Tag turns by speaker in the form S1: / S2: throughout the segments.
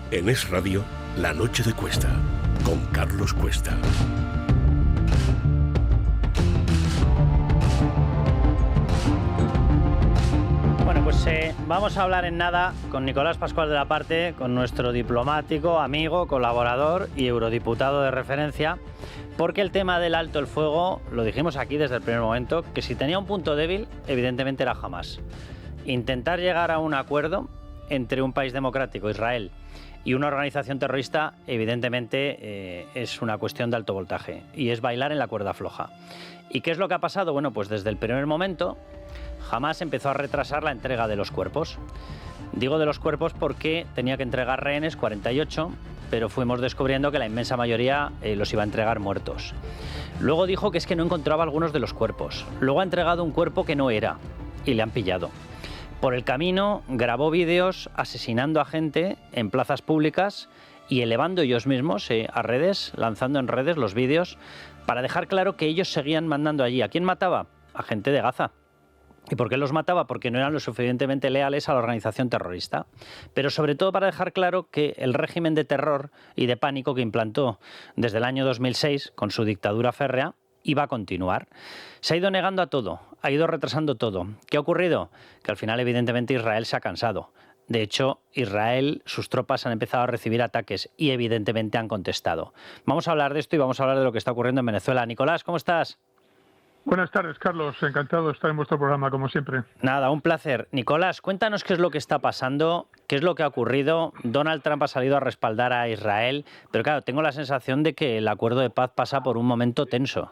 S1: En Es Radio, La Noche de Cuesta, con Carlos Cuesta.
S2: Bueno, pues vamos a hablar en nada con Nicolás Pascual de la Parte, con nuestro diplomático, amigo, colaborador y eurodiputado de referencia, porque el tema del alto el fuego, lo dijimos aquí desde el primer momento, que si tenía un punto débil, evidentemente era Hamás. Intentar llegar a un acuerdo entre un país democrático, Israel, y una organización terrorista, evidentemente es una cuestión de alto voltaje y es bailar en la cuerda floja. ¿Y qué es lo que ha pasado? Bueno, pues desde el primer momento Hamás empezó a retrasar la entrega de los cuerpos. Digo de los cuerpos porque tenía que entregar rehenes, 48, pero fuimos descubriendo que la inmensa mayoría los iba a entregar muertos. Luego dijo que es que no encontraba algunos de los cuerpos. Luego ha entregado un cuerpo que no era y le han pillado. Por el camino grabó vídeos asesinando a gente en plazas públicas y elevando ellos mismos a redes, lanzando en redes los vídeos para dejar claro que ellos seguían mandando allí. ¿A quién mataba? A gente de Gaza. ¿Y por qué los mataba? Porque no eran lo suficientemente leales a la organización terrorista. Pero sobre todo para dejar claro que el régimen de terror y de pánico que implantó desde el año 2006 con su dictadura férrea iba a continuar. Se ha ido negando a todo, ha ido retrasando todo. ¿Qué ha ocurrido? Que al final, evidentemente, Israel se ha cansado. De hecho, Israel, sus tropas han empezado a recibir ataques y, evidentemente, han contestado. Vamos a hablar de esto y vamos a hablar de lo que está ocurriendo en Venezuela. Nicolás, ¿cómo estás?
S3: Buenas tardes, Carlos. Encantado de estar en vuestro programa, como siempre.
S2: Nada, un placer. Nicolás, cuéntanos qué es lo que está pasando, qué es lo que ha ocurrido. Donald Trump ha salido a respaldar a Israel, pero claro, tengo la sensación de que el acuerdo de paz pasa por un momento tenso.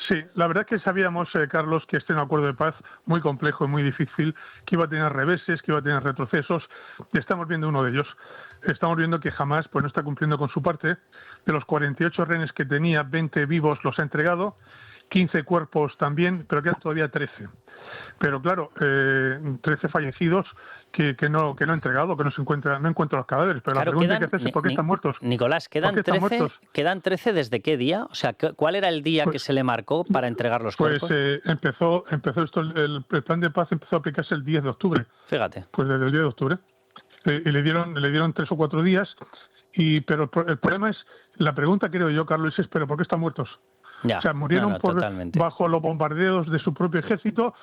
S3: Sí, la verdad es que sabíamos, Carlos, que este era un acuerdo de paz muy complejo y muy difícil, que iba a tener reveses, que iba a tener retrocesos, y estamos viendo uno de ellos. Estamos viendo que Hamás pues, no está cumpliendo con su parte. De los 48 rehenes que tenía, 20 vivos los ha entregado, 15 cuerpos también, pero quedan todavía 13. Pero claro, 13 fallecidos que no ha entregado, que no encuentra los cadáveres. Pero
S2: claro,
S3: la pregunta que haces es ¿por qué están muertos?
S2: Nicolás, ¿quedan 13 desde qué día? O sea, ¿cuál era el día que se le marcó para entregar los cuerpos?
S3: Pues empezó esto, el plan de paz empezó a aplicarse el 10 de octubre.
S2: Fíjate.
S3: Pues desde el 10 de octubre. Y le dieron 3 o 4 días. Pero el problema es, la pregunta creo yo, Carlos, es ¿pero por qué están muertos?
S2: Ya,
S3: o sea, murieron bajo los bombardeos de su propio ejército,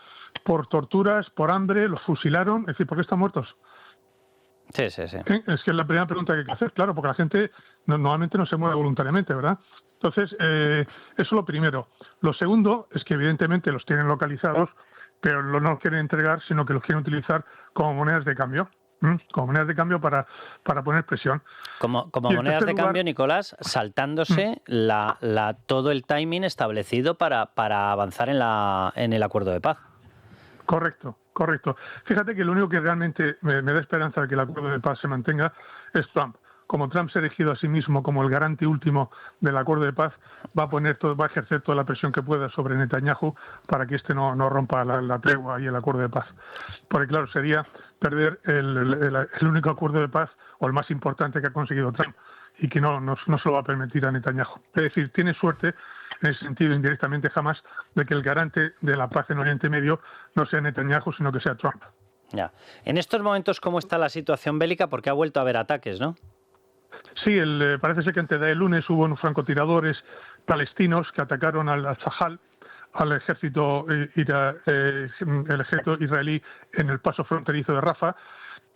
S3: por torturas, por hambre, los fusilaron. Es decir, ¿por qué están muertos?
S2: Sí.
S3: Es que es la primera pregunta que hay que hacer, claro, porque la gente normalmente no se muere voluntariamente, ¿verdad? Entonces, eso es lo primero. Lo segundo es que evidentemente los tienen localizados, pero no los quieren entregar, sino que los quieren utilizar como monedas de cambio. Como monedas de cambio para poner presión.
S2: Como monedas de cambio, Nicolás, saltándose todo el timing establecido para avanzar en el acuerdo de paz.
S3: Correcto. Fíjate que lo único que realmente me da esperanza de que el acuerdo de paz se mantenga es Trump. Como Trump se ha elegido a sí mismo como el garante último del acuerdo de paz, va a ejercer toda la presión que pueda sobre Netanyahu para que este no rompa la tregua y el acuerdo de paz. Porque claro, sería perder el único acuerdo de paz o el más importante que ha conseguido Trump y que no se lo va a permitir a Netanyahu. Es decir, tiene suerte en ese sentido indirectamente jamás de que el garante de la paz en Oriente Medio no sea Netanyahu, sino que sea Trump.
S2: Ya. En estos momentos, ¿cómo está la situación bélica? Porque ha vuelto a haber ataques, ¿no?
S3: Sí, parece ser que antes del lunes hubo unos francotiradores palestinos que atacaron al Sahal, al ejército israelí en el paso fronterizo de Rafah.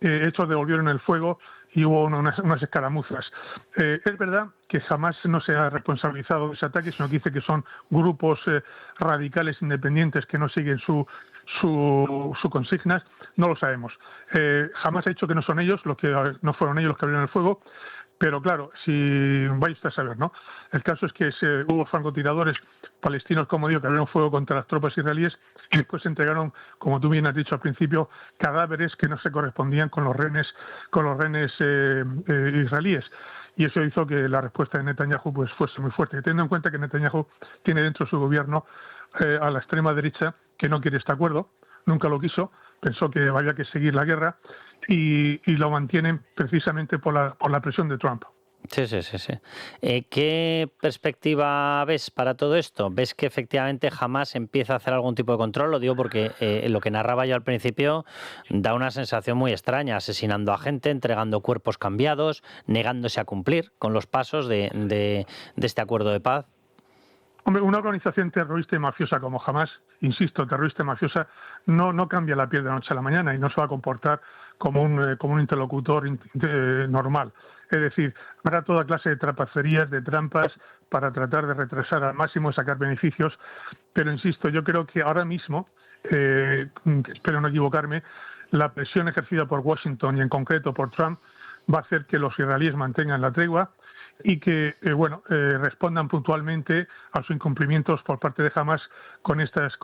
S3: Estos devolvieron el fuego y hubo unas escaramuzas. Es verdad que jamás no se ha responsabilizado de ese ataque, sino que dice que son grupos radicales independientes que no siguen su consignas. No lo sabemos. Jamás ha dicho que no son ellos, no fueron ellos los que abrieron el fuego. Pero claro, si vais a saber, ¿no? El caso es que hubo francotiradores palestinos, como digo, que abrieron fuego contra las tropas israelíes y después se entregaron, como tú bien has dicho al principio, cadáveres que no se correspondían con los rehenes israelíes. Y eso hizo que la respuesta de Netanyahu pues fuese muy fuerte. Teniendo en cuenta que Netanyahu tiene dentro de su gobierno a la extrema derecha que no quiere este acuerdo, nunca lo quiso, pensó que había que seguir la guerra y lo mantienen precisamente por la presión de Trump.
S2: Sí. ¿Qué perspectiva ves para todo esto? ¿Ves que efectivamente Hamás empieza a hacer algún tipo de control? Lo digo porque lo que narraba yo al principio da una sensación muy extraña, asesinando a gente, entregando cuerpos cambiados, negándose a cumplir con los pasos de este acuerdo de paz.
S3: Hombre, una organización terrorista y mafiosa como Hamás, insisto, terrorista y mafiosa, no cambia la piel de la noche a la mañana y no se va a comportar como un interlocutor normal. Es decir, habrá toda clase de trapacerías, de trampas para tratar de retrasar al máximo y sacar beneficios. Pero insisto, yo creo que ahora mismo, espero no equivocarme, la presión ejercida por Washington y en concreto por Trump va a hacer que los israelíes mantengan la tregua y que respondan puntualmente a sus incumplimientos por parte de Hamás con estas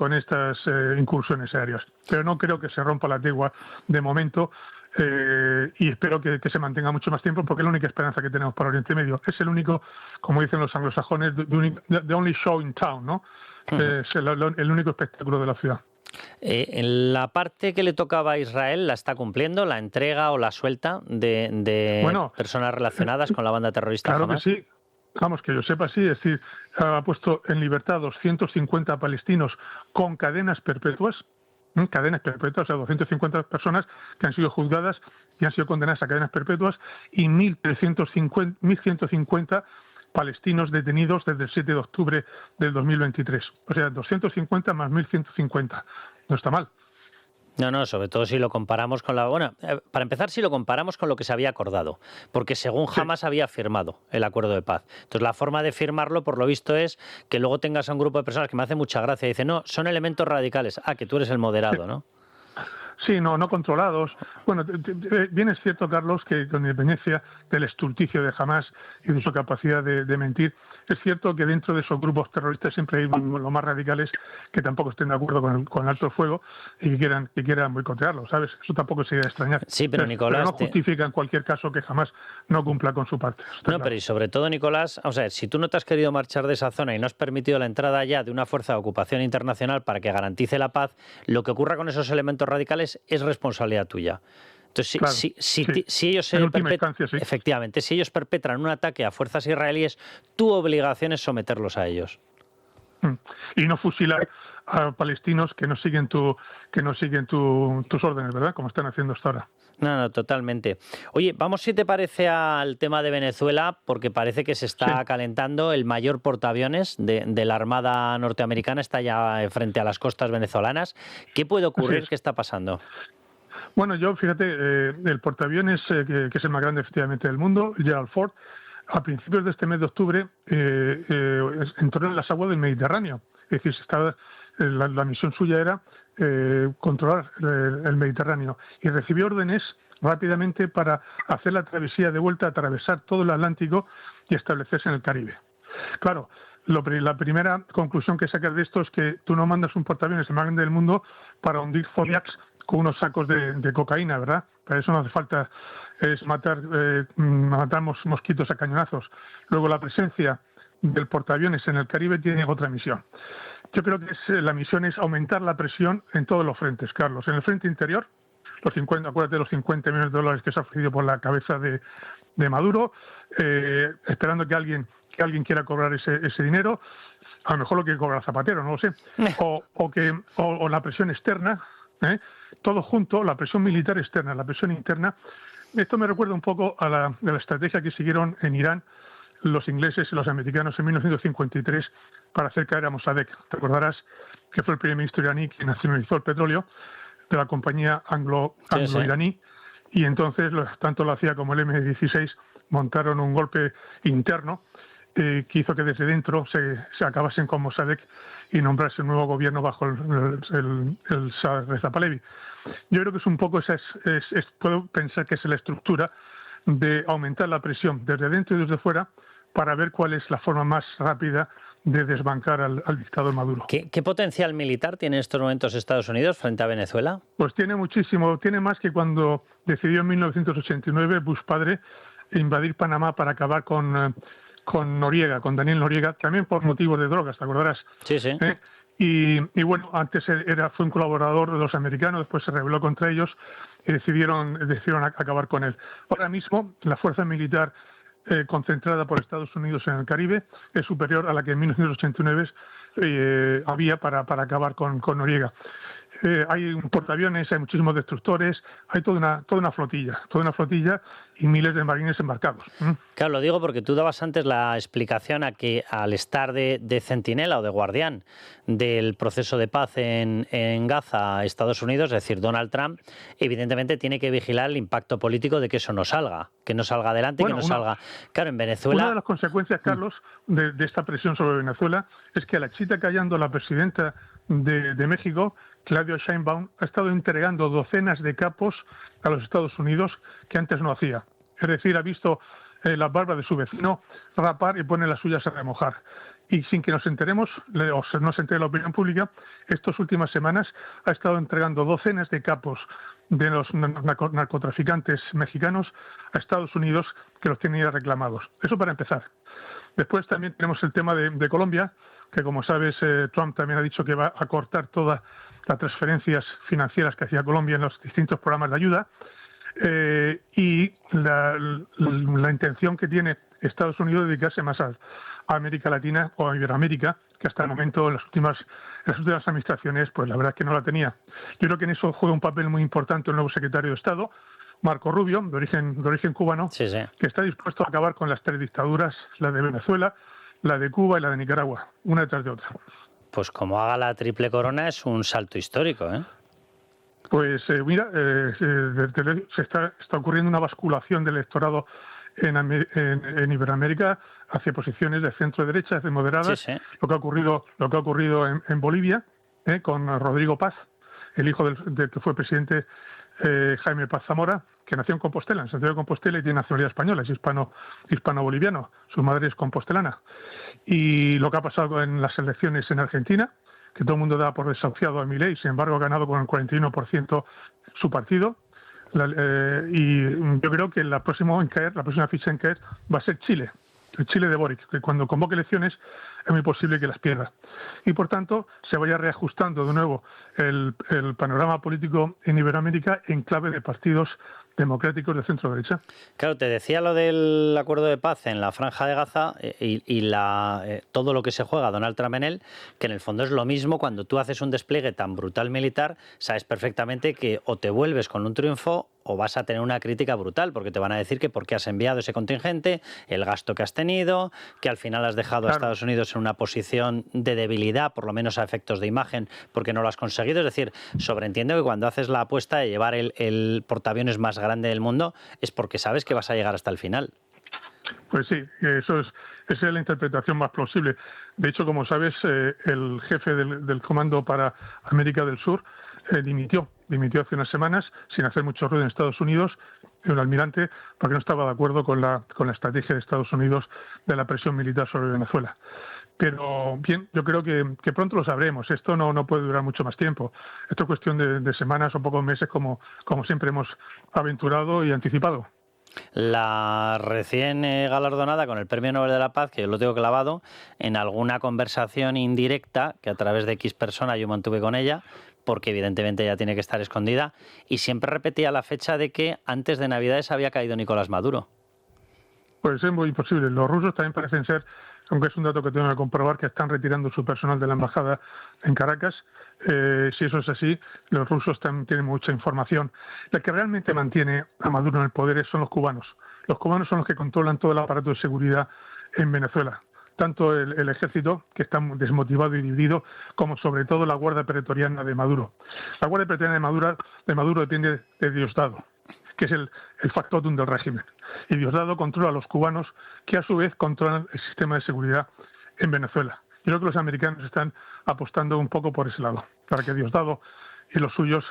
S3: incursiones aéreas. Pero no creo que se rompa la tregua de momento. Y espero que se mantenga mucho más tiempo porque es la única esperanza que tenemos para Oriente Medio. Es el único, como dicen los anglosajones, the only show in town, ¿no? Es el único espectáculo de la ciudad.
S2: En la parte que le tocaba a Israel, ¿la está cumpliendo? ¿La entrega o la suelta de personas relacionadas con la banda terrorista
S3: Claro
S2: Hamás?
S3: que sí. Vamos, que yo sepa, sí. Es decir, ha puesto en libertad 250 palestinos con cadenas perpetuas. Cadenas perpetuas, o sea, 250 personas que han sido juzgadas y han sido condenadas a cadenas perpetuas y 1.150 palestinos detenidos desde el 7 de octubre del 2023. O sea, 250 más 1.150. No está mal.
S2: No, sobre todo si lo comparamos con para empezar, si lo comparamos con lo que se había acordado, porque según Hamás había firmado el acuerdo de paz. Entonces, la forma de firmarlo, por lo visto, es que luego tengas a un grupo de personas que me hace mucha gracia y dicen, no, son elementos radicales. Ah, que tú eres el moderado, ¿no?
S3: Sí, no controlados. Bueno, bien es cierto, Carlos, que con independencia del estulticio de Hamás y de su capacidad de mentir, es cierto que dentro de esos grupos terroristas siempre hay los más radicales que tampoco estén de acuerdo con el alto fuego y que quieran boicotearlo, ¿sabes? Eso tampoco sería de extrañar.
S2: Sí, pero Nicolás...
S3: Pero no justifica en cualquier caso que Hamás no cumpla con su parte.
S2: Pero y sobre todo, Nicolás, vamos a ver, si tú no te has querido marchar de esa zona y no has permitido la entrada ya de una fuerza de ocupación internacional para que garantice la paz, lo que ocurra con esos elementos radicales es responsabilidad tuya. Entonces,
S3: claro,
S2: si ellos efectivamente, si ellos perpetran un ataque a fuerzas israelíes, tu obligación es someterlos a ellos.
S3: Y no fusilar a palestinos que no siguen tus órdenes, ¿verdad? Como están haciendo hasta ahora.
S2: No, totalmente. Oye, vamos si te parece al tema de Venezuela, porque parece que se está calentando. El mayor portaaviones de la Armada norteamericana está ya frente a las costas venezolanas. ¿Qué puede ocurrir? ¿Qué está pasando?
S3: Bueno, fíjate, el portaaviones, que es el más grande efectivamente del mundo, Gerald Ford, a principios de este mes de octubre entró en las aguas del Mediterráneo. Es decir, la misión suya era controlar el Mediterráneo y recibió órdenes rápidamente para hacer la travesía de vuelta, atravesar todo el Atlántico y establecerse en el Caribe. Claro, la primera conclusión que sacas de esto es que tú no mandas un portaaviones el más grande del mundo para hundir Zodiacs con unos sacos de cocaína, ¿verdad? Para eso no hace falta matar mosquitos a cañonazos. Luego, la presencia del portaaviones en el Caribe tiene otra misión. Yo creo que la misión es aumentar la presión en todos los frentes, Carlos. En el frente interior, acuérdate de los 50 millones de dólares que se ha ofrecido por la cabeza de Maduro, esperando que alguien quiera cobrar ese dinero. A lo mejor lo quiere cobrar Zapatero, no lo sé. O la presión externa, todo junto, la presión militar externa, la presión interna. Esto me recuerda un poco a la estrategia que siguieron en Irán los ingleses y los americanos en 1953 para hacer caer a Mossadegh. Te acordarás que fue el primer ministro iraní que nacionalizó el petróleo de la compañía anglo-iraní, y entonces tanto la CIA como el M16 montaron un golpe interno que hizo que desde dentro se acabasen con Mossadegh y nombrarse un nuevo gobierno bajo el Shah Reza Pahlavi. Yo creo que es un poco puedo pensar que es la estructura de aumentar la presión desde dentro y desde fuera para ver cuál es la forma más rápida de desbancar al dictador Maduro.
S2: ¿Qué potencial militar tiene en estos momentos Estados Unidos frente a Venezuela?
S3: Pues tiene muchísimo, tiene más que cuando decidió en 1989 Bush padre invadir Panamá para acabar con Noriega, con Daniel Noriega, también por motivos de drogas, ¿te acordarás?
S2: Sí.
S3: Y bueno, antes fue un colaborador de los americanos, después se rebeló contra ellos y decidieron acabar con él. Ahora mismo la fuerza militar concentrada por Estados Unidos en el Caribe es superior a la que en 1989 había para acabar con Noriega. Hay un portaaviones, hay muchísimos destructores, hay toda una flotilla y miles de marines embarcados.
S2: Claro, lo digo porque tú dabas antes la explicación a que al estar de centinela o de guardián del proceso de paz en Gaza, Estados Unidos, es decir, Donald Trump, evidentemente tiene que vigilar el impacto político de que eso no salga adelante,
S3: Bueno,
S2: que no salga. Claro, en Venezuela.
S3: Una de las consecuencias, Carlos, de esta presión sobre Venezuela es que a la chita callando la presidenta de México, Claudia Sheinbaum, ha estado entregando docenas de capos a los Estados Unidos que antes no hacía. Es decir, ha visto las barbas de su vecino rapar y pone las suyas a remojar. Y sin que nos enteremos, o no se entere la opinión pública, estas últimas semanas ha estado entregando docenas de capos de los narcotraficantes mexicanos a Estados Unidos que los tienen ya reclamados. Eso para empezar. Después también tenemos el tema de Colombia, que como sabes Trump también ha dicho que va a cortar todas las transferencias financieras que hacía Colombia en los distintos programas de ayuda y la intención que tiene Estados Unidos de dedicarse más a América Latina o a Iberoamérica, que hasta el momento en las últimas administraciones pues la verdad es que no la tenía. Yo creo que en eso juega un papel muy importante el nuevo secretario de Estado, Marco Rubio, de origen cubano,
S2: sí.
S3: que está dispuesto a acabar con las tres dictaduras, la de Venezuela, la de Cuba y la de Nicaragua, una detrás de otra.
S2: Pues como haga la triple corona es un salto histórico, ¿eh?
S3: Pues mira, se está ocurriendo una basculación del electorado en Iberoamérica hacia posiciones de centro-derecha, de moderadas,
S2: sí.
S3: Lo que ha ocurrido en Bolivia con Rodrigo Paz, el hijo del que fue presidente Jaime Paz Zamora, que nació en Compostela, en Santiago de Compostela, y tiene nacionalidad española, es hispano-boliviano, su madre es compostelana. Y lo que ha pasado en las elecciones en Argentina, que todo el mundo da por desahuciado a Milei, sin embargo ha ganado con el 41% su partido. Y yo creo que la próxima ficha en caer va a ser Chile, el Chile de Boric, que cuando convoque elecciones es muy posible que las pierda. Y por tanto se vaya reajustando de nuevo el panorama político en Iberoamérica en clave de partidos democráticos de centro derecha.
S2: Claro, te decía lo del acuerdo de paz en la Franja de Gaza y todo lo que se juega Donald Trump en él, que en el fondo es lo mismo cuando tú haces un despliegue tan brutal militar, sabes perfectamente que o te vuelves con un triunfo o vas a tener una crítica brutal, porque te van a decir que por qué has enviado ese contingente, el gasto que has tenido, que al final has dejado a Estados Unidos en una posición de debilidad, por lo menos a efectos de imagen, porque no lo has conseguido. Es decir, sobreentiendo que cuando haces la apuesta de llevar el portaaviones más grande del mundo es porque sabes que vas a llegar hasta el final.
S3: Pues sí, esa es la interpretación más plausible. De hecho, como sabes, el jefe del Comando para América del Sur dimitió hace unas semanas sin hacer mucho ruido en Estados Unidos, un almirante, porque no estaba de acuerdo con la estrategia de Estados Unidos de la presión militar sobre Venezuela. Pero bien, yo creo que pronto lo sabremos. Esto no puede durar mucho más tiempo. Esto es cuestión de semanas o pocos meses, como siempre hemos aventurado y anticipado.
S2: La recién galardonada con el Premio Nobel de la Paz, que yo lo tengo clavado, en alguna conversación indirecta que a través de X persona yo mantuve con ella, porque evidentemente ella tiene que estar escondida, y siempre repetía la fecha de que antes de Navidades había caído Nicolás Maduro.
S3: Pues es muy posible. Los rusos también parecen ser, aunque es un dato que tengo que comprobar, que están retirando su personal de la embajada en Caracas. Si eso es así, los rusos también tienen mucha información. La que realmente mantiene a Maduro en el poder son los cubanos. Los cubanos son los que controlan todo el aparato de seguridad en Venezuela. Tanto el ejército, que está desmotivado y dividido, como sobre todo la Guardia Pretoriana de Maduro. La Guardia Pretoriana de Maduro depende de Diosdado, que es el factotum del régimen. Y Diosdado controla a los cubanos, que a su vez controlan el sistema de seguridad en Venezuela. Yo creo que los americanos están apostando un poco por ese lado, para que Diosdado y los suyos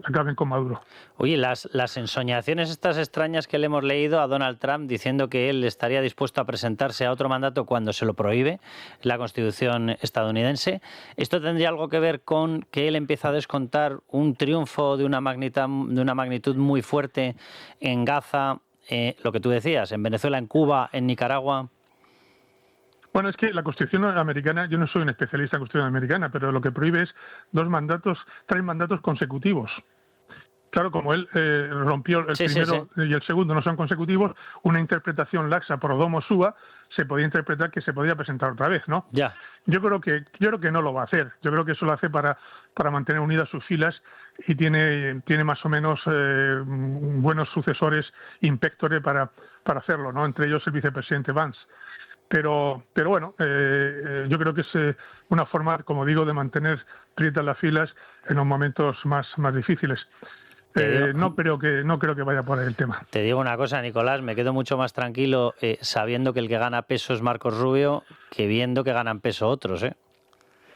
S3: acaben con Maduro.
S2: Oye, las ensoñaciones estas extrañas que le hemos leído a Donald Trump diciendo que él estaría dispuesto a presentarse a otro mandato cuando se lo prohíbe la Constitución estadounidense, ¿esto tendría algo que ver con que él empieza a descontar un triunfo de una magnitud muy fuerte en Gaza, lo que tú decías, en Venezuela, en Cuba, en Nicaragua?
S3: Bueno, es que la Constitución americana, yo no soy un especialista en Constitución americana, pero lo que prohíbe es 3 mandatos consecutivos. Claro, como él rompió el primero y el segundo no son consecutivos, una interpretación laxa pro domo sua se podía interpretar que se podía presentar otra vez, ¿no?
S2: Ya.
S3: Yo creo que no lo va a hacer. Yo creo que eso lo hace para mantener unidas sus filas y tiene más o menos buenos sucesores impectore para hacerlo, ¿no? Entre ellos el vicepresidente Vance. Pero bueno, yo creo que es una forma, como digo, de mantener prietas las filas en los momentos más difíciles. No creo que vaya por ahí el tema.
S2: Te digo una cosa, Nicolás, me quedo mucho más tranquilo sabiendo que el que gana peso es Marcos Rubio que viendo que ganan peso otros, ¿eh?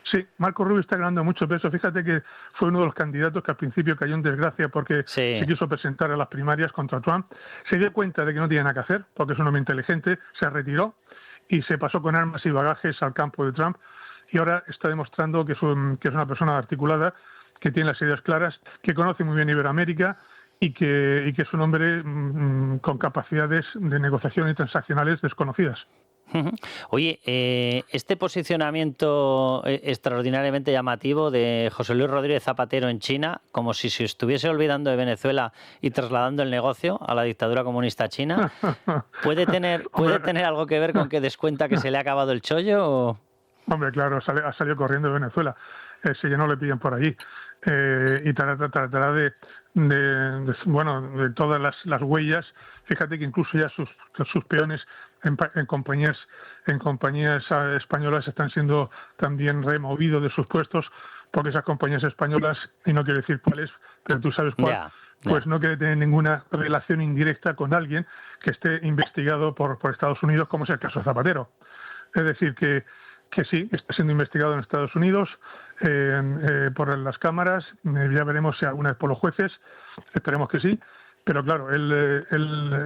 S3: Sí, Marco Rubio está ganando mucho peso. Fíjate que fue uno de los candidatos que al principio cayó en desgracia porque se quiso presentar a las primarias contra Trump. Se dio cuenta de que no tenía nada que hacer porque es un hombre inteligente, se retiró y se pasó con armas y bagajes al campo de Trump. Y ahora está demostrando que es una persona articulada, que tiene las ideas claras, que conoce muy bien Iberoamérica y que es un hombre con capacidades de negociación y transaccionales desconocidas.
S2: Oye, este posicionamiento extraordinariamente llamativo de José Luis Rodríguez Zapatero en China, como si se estuviese olvidando de Venezuela y trasladando el negocio a la dictadura comunista china, ¿puede tener algo que ver con que descuenta que se le ha acabado el chollo? ¿O?
S3: Hombre, claro, ha salido corriendo de Venezuela. Si ya no le pillan por allí. Y tratará de todas las huellas. Fíjate que incluso ya sus peones en compañías españolas están siendo también removidos de sus puestos porque esas compañías españolas, y no quiero decir cuáles, pero tú sabes cuál, pues no quiere tener ninguna relación indirecta con alguien que esté investigado por Estados Unidos, como es el caso de Zapatero. Es decir, que sí, está siendo investigado en Estados Unidos por las cámaras, ya veremos si alguna vez por los jueces, esperemos que sí, pero claro, él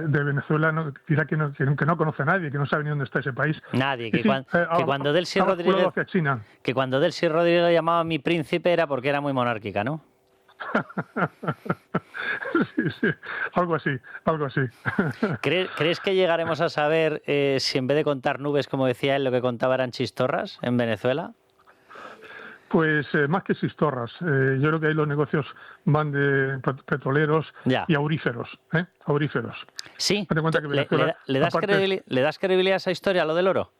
S3: de Venezuela dirá que no conoce a nadie, que no sabe ni dónde está ese país.
S2: Nadie, que cuando Delcy Rodríguez lo llamaba mi príncipe era porque era muy monárquica, ¿no?
S3: Sí, algo así.
S2: ¿Crees que llegaremos a saber si en vez de contar nubes, como decía él, lo que contaba eran chistorras en Venezuela?
S3: Pues más que chistorras. Yo creo que ahí los negocios van de petroleros y auríferos. Auríferos.
S2: Sí. ¿Le das credibilidad a esa historia, a lo del oro?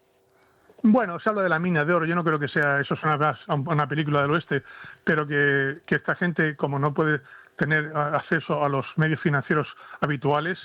S3: Bueno, se habla de la mina de oro. Yo no creo que eso suena más a una película del oeste, pero que esta gente, como no puede tener acceso a los medios financieros habituales,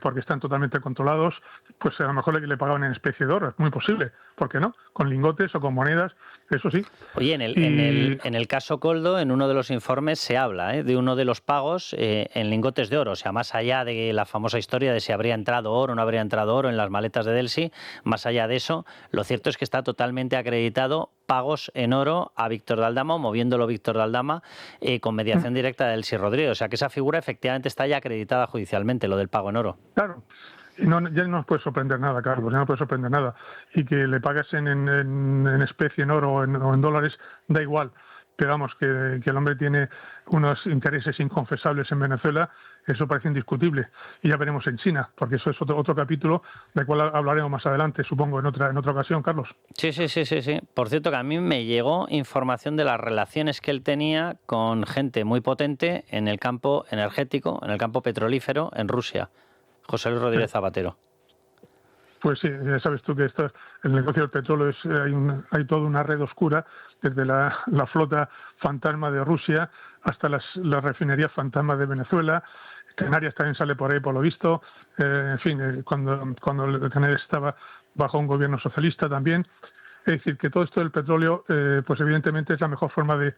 S3: porque están totalmente controlados, pues a lo mejor le pagaban en especie de oro, es muy posible, ¿por qué no? Con lingotes o con monedas, eso sí.
S2: Oye, en el caso Coldo, en uno de los informes se habla de uno de los pagos en lingotes de oro, o sea, más allá de la famosa historia de si habría entrado oro o no habría entrado oro en las maletas de Delcy, más allá de eso, lo cierto es que está totalmente acreditado pagos en oro a Víctor de Aldama, moviéndolo Víctor de Aldama con mediación directa de Delcy Rodríguez, o sea que esa figura efectivamente está ya acreditada judicialmente, lo del pago en oro.
S3: Claro. Ya no nos puede sorprender nada, Carlos, ya no puede sorprender nada. Y que le pagasen en especie, en oro o en dólares, da igual. Pero vamos, que el hombre tiene unos intereses inconfesables en Venezuela, eso parece indiscutible. Y ya veremos en China, porque eso es otro capítulo del cual hablaremos más adelante, supongo, en otra ocasión, Carlos.
S2: Sí. Por cierto, que a mí me llegó información de las relaciones que él tenía con gente muy potente en el campo energético, en el campo petrolífero en Rusia. José Luis Rodríguez Zapatero.
S3: Pues sí, ya sabes tú que el negocio del petróleo hay toda una red oscura, desde la flota fantasma de Rusia hasta las refinerías fantasmas de Venezuela. Canarias también sale por ahí, por lo visto. En fin, cuando Canarias estaba bajo un gobierno socialista también. Es decir, que todo esto del petróleo, pues evidentemente es la mejor forma de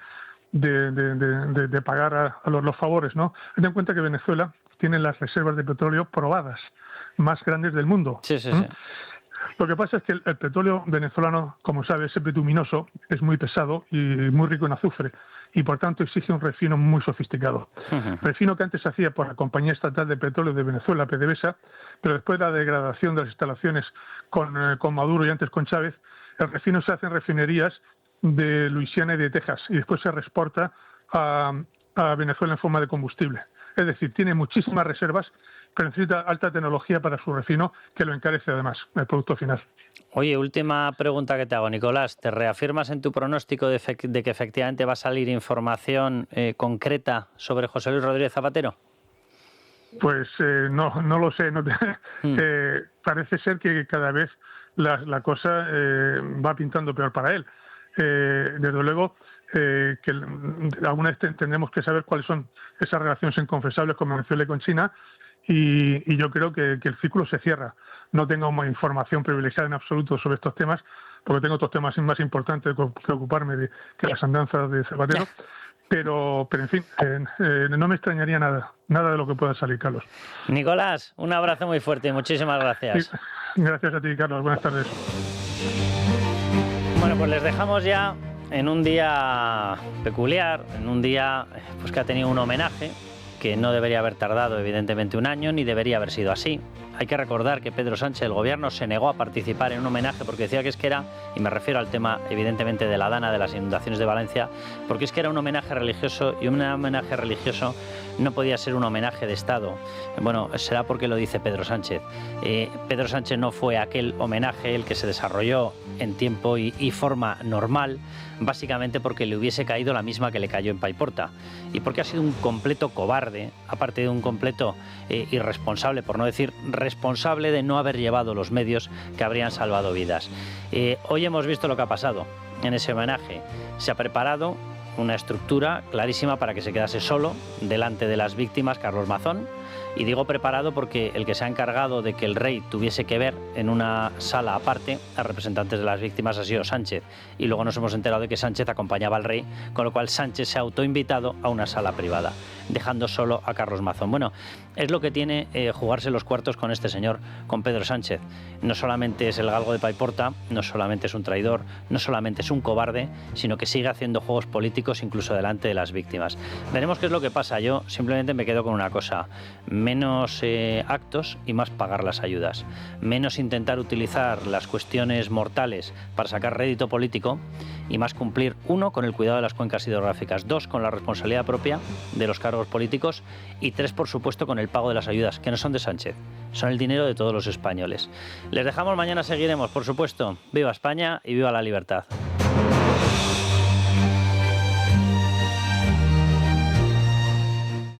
S3: pagar a los favores, ¿no? Ten en cuenta que Venezuela tiene las reservas de petróleo probadas más grandes del mundo.
S2: Sí.
S3: Lo que pasa es que el petróleo venezolano, como sabes, es bituminoso, es muy pesado y muy rico en azufre, y por tanto exige un refino muy sofisticado. Refino que antes se hacía por la Compañía Estatal de Petróleo de Venezuela, PDVSA, pero después de la degradación de las instalaciones con Maduro y antes con Chávez, el refino se hace en refinerías de Luisiana y de Texas, y después se reexporta a Venezuela en forma de combustible. Es decir, tiene muchísimas reservas pero necesita alta tecnología para su refino, que lo encarece además el producto final.
S2: Oye, última pregunta que te hago, Nicolás. ¿Te reafirmas en tu pronóstico de que efectivamente va a salir información concreta sobre José Luis Rodríguez Zapatero?
S3: Pues no lo sé. Parece ser que cada vez la cosa va pintando peor para él. Desde luego, que alguna vez tendremos que saber cuáles son esas relaciones inconfesables con Venezuela y con China, y yo creo que el círculo se cierra. No tengo más información privilegiada en absoluto sobre estos temas, porque tengo otros temas más importantes que ocuparme que las andanzas de Zapatero. Pero en fin, no me extrañaría nada de lo que pueda salir, Carlos.
S2: Nicolás, un abrazo muy fuerte y muchísimas gracias.
S3: Gracias a ti, Carlos. Buenas tardes.
S2: Bueno, pues les dejamos ya en un día peculiar, en un día pues que ha tenido un homenaje que no debería haber tardado evidentemente un año, ni debería haber sido así. Hay que recordar que Pedro Sánchez, el gobierno, se negó a participar en un homenaje porque decía que es que era, y me refiero al tema evidentemente de la Dana, de las inundaciones de Valencia, porque es que era un homenaje religioso, y un homenaje religioso no podía ser un homenaje de Estado. Bueno, será porque lo dice Pedro Sánchez. Pedro Sánchez no fue aquel homenaje el que se desarrolló en tiempo y forma normal, básicamente porque le hubiese caído la misma que le cayó en Paiporta, y porque ha sido un completo cobarde, aparte de un completo irresponsable, por no decir responsable de no haber llevado los medios que habrían salvado vidas. Hoy hemos visto lo que ha pasado en ese homenaje. Se ha preparado una estructura clarísima para que se quedase solo delante de las víctimas Carlos Mazón, y digo preparado porque el que se ha encargado de que el rey tuviese que ver en una sala aparte a representantes de las víctimas ha sido Sánchez, y luego nos hemos enterado de que Sánchez acompañaba al rey, con lo cual Sánchez se ha autoinvitado a una sala privada, dejando solo a Carlos Mazón. Bueno, es lo que tiene jugarse los cuartos con este señor, con Pedro Sánchez. No solamente es el galgo de Paiporta, no solamente es un traidor, no solamente es un cobarde, sino que sigue haciendo juegos políticos incluso delante de las víctimas. Veremos qué es lo que pasa. Yo simplemente me quedo con una cosa: menos actos y más pagar las ayudas, menos intentar utilizar las cuestiones mortales para sacar rédito político y más cumplir, uno, con el cuidado de las cuencas hidrográficas, dos, con la responsabilidad propia de los cargos políticos, y tres, por supuesto, con el pago de las ayudas, que no son de Sánchez, son el dinero de todos los españoles. Les dejamos, mañana seguiremos, por supuesto. Viva España y viva la libertad.